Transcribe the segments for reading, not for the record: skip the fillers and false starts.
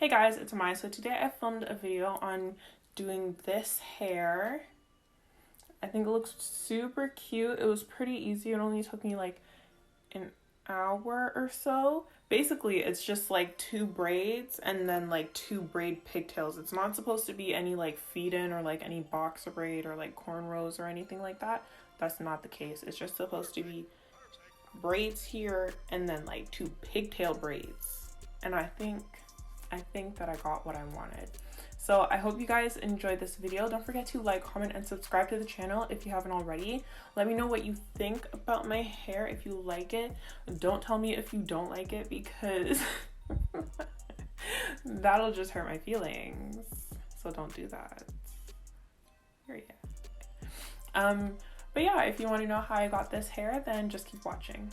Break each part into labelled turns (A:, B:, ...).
A: Hey guys, it's Amaya. So today I filmed a video on doing this hair. I think it looks super cute. It was pretty easy. It only took me like an hour or so. Basically, it's just like 2 braids and then like 2 braid pigtails. It's not supposed to be any like feed-in or like any boxer braid or like cornrows or anything like that. That's not the case. It's just supposed to be braids here and then like 2 pigtail braids. And I think that I got what I wanted. So I hope you guys enjoyed this video. Don't forget to like, comment, and subscribe to the channel if you haven't already. Let me know what you think about my hair, if you like it. Don't tell me if you don't like it, because that'll just hurt my feelings. So don't do that. Period. But yeah, if you want to know how I got this hair, then just keep watching.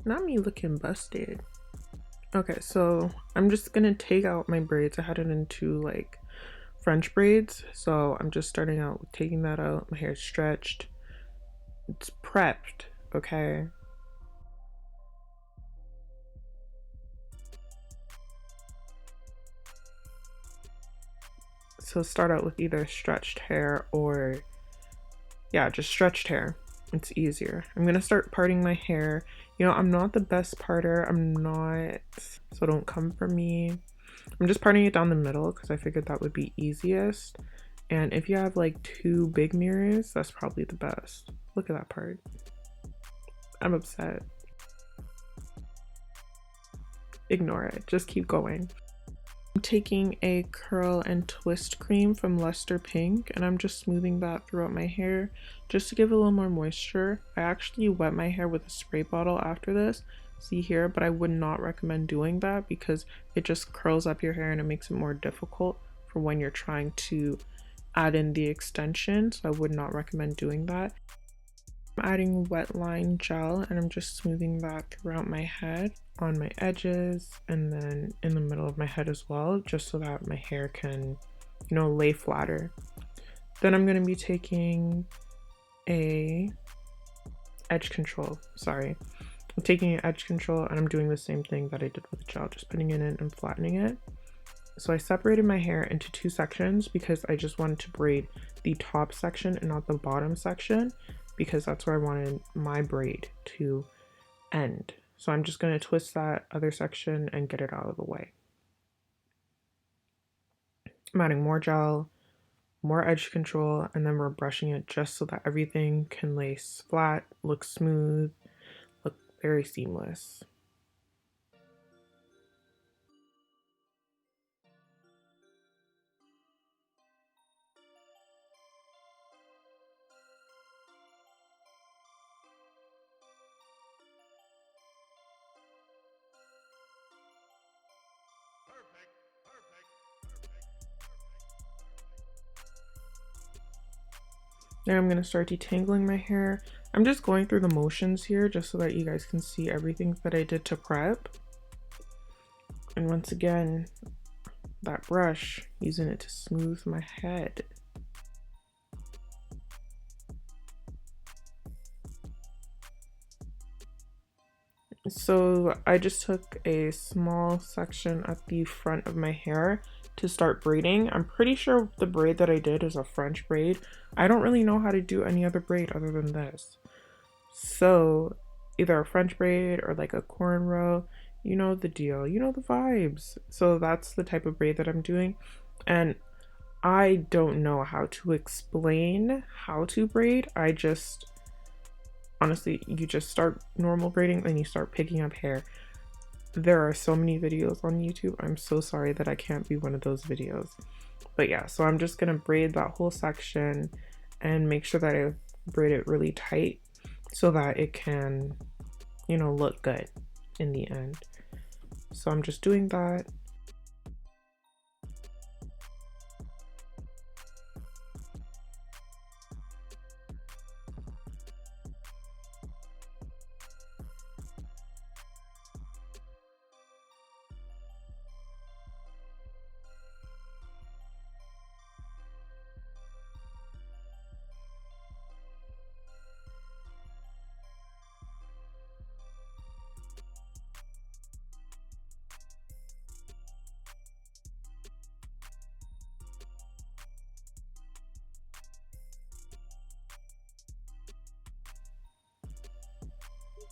B: Not me looking busted. Okay, so I'm just gonna take out my braids. I had it into like French braids, so I'm just starting out with taking that out. My hair's stretched, it's prepped, okay? So start out with either stretched hair or yeah, just stretched hair. It's easier. I'm gonna start parting my hair. You know, I'm not the best parter. I'm not, so don't come for me. I'm just parting it down the middle because I figured that would be easiest. And if you have like 2 big mirrors, that's probably the best. Look at that part. I'm upset. Ignore it. Just keep going. I'm taking a curl and twist cream from Luster Pink, and I'm just smoothing that throughout my hair just to give it a little more moisture. I actually wet my hair with a spray bottle after this, see here, but I would not recommend doing that because it just curls up your hair and it makes it more difficult for when you're trying to add in the extension, so I would not recommend doing that. I'm adding wet line gel and I'm just smoothing that throughout my head, on my edges, and then in the middle of my head as well, just so that my hair can, you know, lay flatter. Then I'm going to be taking a edge control, I'm taking an edge control and I'm doing the same thing that I did with the gel, just putting it in and flattening it. So I separated my hair into 2 sections because I just wanted to braid the top section and not the bottom section, because that's where I wanted my braid to end. So I'm just going to twist that other section and get it out of the way. I'm adding more gel, more edge control, and then we're brushing it just so that everything can lay flat, look smooth, look very seamless. Now I'm going to start detangling my hair. I'm just going through the motions here just so that you guys can see everything that I did to prep. And once again, that brush, using it to smooth my head. So I just took a small section at the front of my hair to start braiding. I'm pretty sure the braid that I did is a French braid. I don't really know how to do any other braid other than this. So either a French braid or like a cornrow, you know the deal, you know the vibes. So that's the type of braid that I'm doing. And I don't know how to explain how to braid. I just, honestly, you just start normal braiding and you start picking up hair. There are so many videos on YouTube. I'm so sorry that I can't be one of those videos. But yeah, so I'm just gonna braid that whole section and make sure that I braid it really tight so that it can, you know, look good in the end. So I'm just doing that.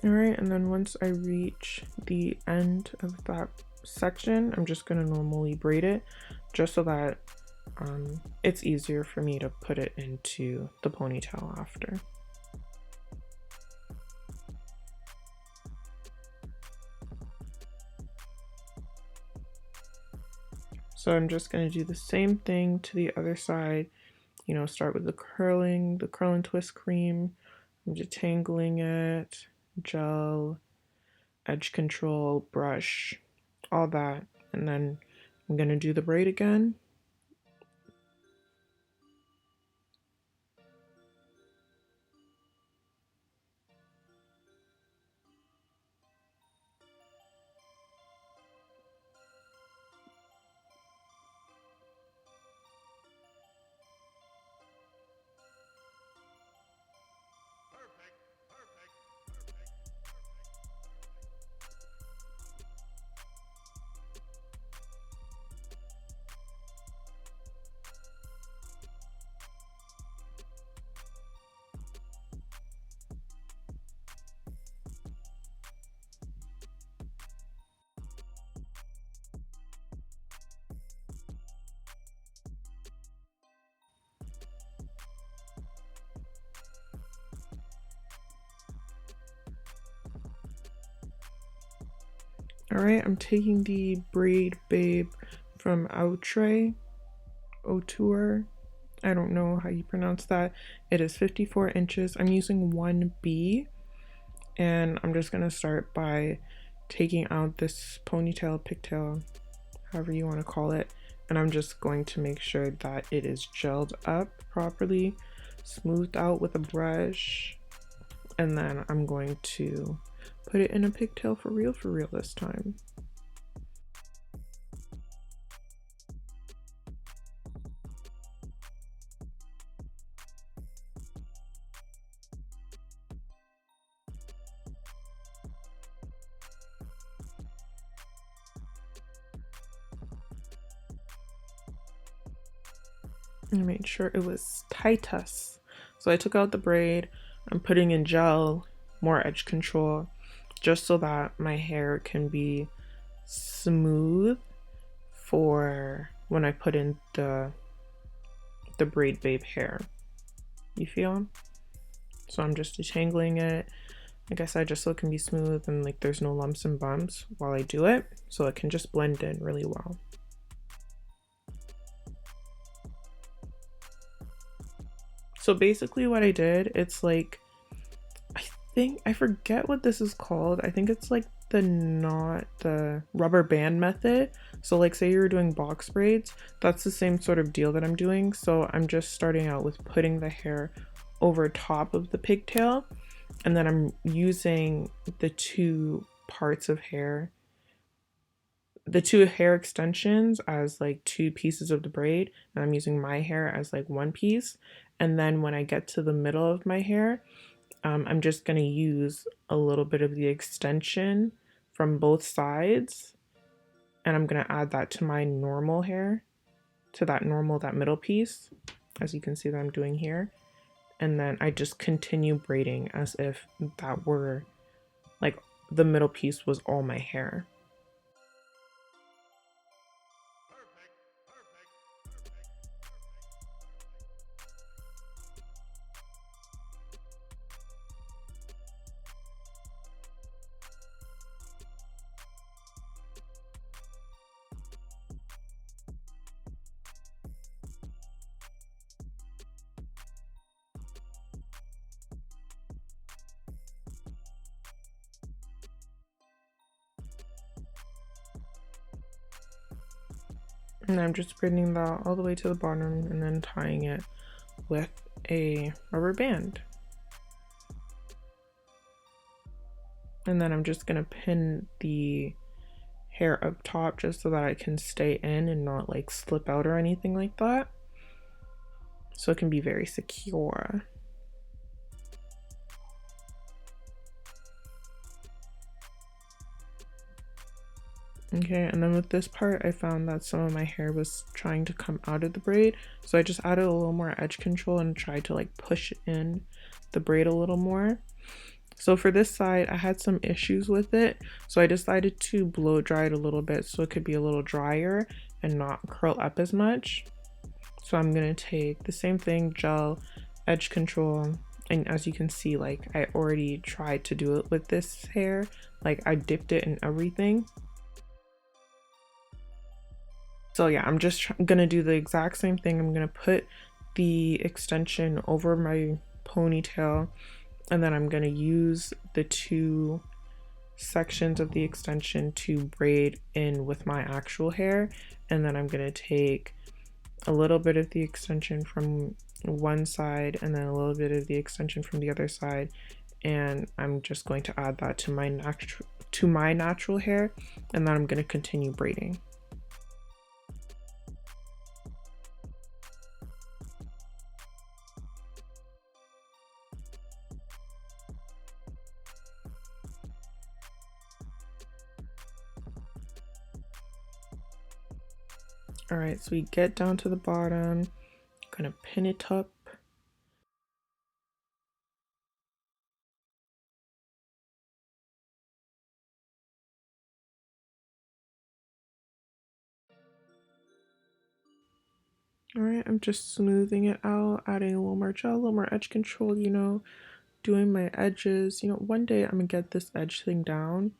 B: All right, and then once I reach the end of that section, I'm just gonna normally braid it just so that it's easier for me to put it into the ponytail after. So I'm just going to do the same thing to the other side, you know, start with the curl and twist cream. I'm detangling it, gel, edge control, brush, all that. And then I'm going to do the braid again. All right, I'm taking the Braid Babe from OUTRE, I don't know how you pronounce that. It is 54 inches. I'm using 1B, and I'm just gonna start by taking out this ponytail, pigtail, however you want to call it, and I'm just going to make sure that it is gelled up properly, smoothed out with a brush, and then I'm going to put it in a pigtail for real this time. I made sure it was tightus. So I took out the braid, I'm putting in gel, more edge control, just so that my hair can be smooth for when I put in the Braid Babe hair. You feel? So I'm just detangling it, like I said, just so it can be smooth and like there's no lumps and bumps while I do it, so it can just blend in really well. So basically what I did, it's like, I forget what this is called. I think it's like the rubber band method. So like say you were doing box braids, that's the same sort of deal that I'm doing. So I'm just starting out with putting the hair over top of the pigtail, and then I'm using the two parts of hair, the two hair extensions as like two pieces of the braid, and I'm using my hair as like one piece. And then when I get to the middle of my hair, I'm just going to use a little bit of the extension from both sides, and I'm going to add that to my normal hair, to that middle piece, as you can see that I'm doing here. And then I just continue braiding as if that were like the middle piece was all my hair. And I'm just braiding that all the way to the bottom and then tying it with a rubber band. And then I'm just gonna pin the hair up top just so that I can stay in and not like slip out or anything like that. So it can be very secure. Okay, and then with this part, I found that some of my hair was trying to come out of the braid. So I just added a little more edge control and tried to like push in the braid a little more. So for this side, I had some issues with it, so I decided to blow dry it a little bit so it could be a little drier and not curl up as much. So I'm gonna take the same thing, gel, edge control, and as you can see, like I already tried to do it with this hair, like I dipped it in everything. So yeah, I'm just gonna do the exact same thing. I'm gonna put the extension over my ponytail, and then I'm gonna use the two sections of the extension to braid in with my actual hair, and then I'm gonna take a little bit of the extension from one side and then a little bit of the extension from the other side, and I'm just going to add that to my natural hair, and then I'm going to continue braiding. All right, so we get down to the bottom, I'm gonna pin it up. All right, I'm just smoothing it out, adding a little more gel, a little more edge control, you know, doing my edges. You know, one day I'm gonna get this edge thing down.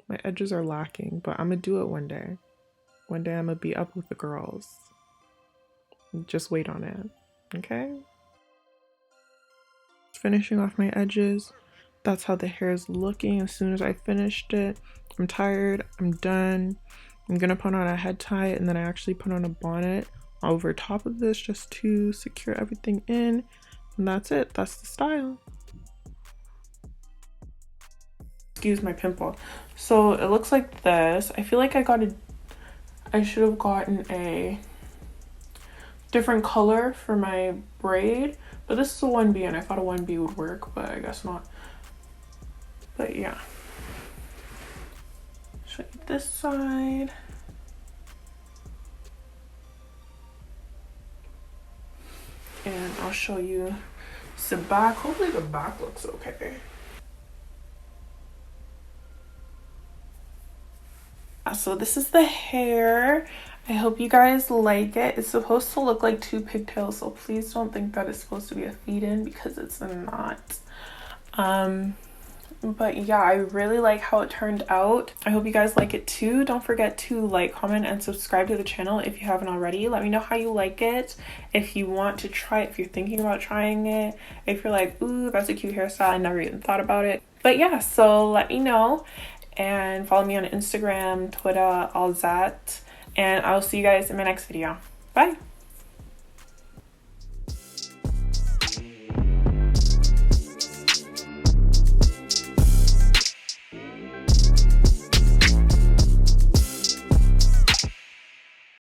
B: My edges are lacking, but I'm gonna do it one day. One day I'm gonna be up with the girls. Just wait on it, okay? Finishing off my edges. That's how the hair is looking as soon as I finished it. I'm tired, I'm done. I'm gonna put on a head tie, and then I actually put on a bonnet over top of this just to secure everything in. And that's it, that's the style. Excuse my pimple. So it looks like this. I feel like I should have gotten a different color for my braid, but this is a 1B and I thought a 1B would work, but I guess not. But yeah. Show you this side. And I'll show you the back. Hopefully the back looks okay. So this is the hair. I hope you guys like it. It's supposed to look like two pigtails, so please don't think that it's supposed to be a feed-in because it's not. But yeah, I really like how it turned out. I hope you guys like it too. Don't forget to like, comment, and subscribe to the channel if you haven't already. Let me know how you like it. If you want to try it, if you're thinking about trying it, if you're like, ooh, that's a cute hairstyle, I never even thought about it. But yeah, so let me know. And follow me on Instagram, Twitter, all that. And I'll see you guys in my next video. Bye!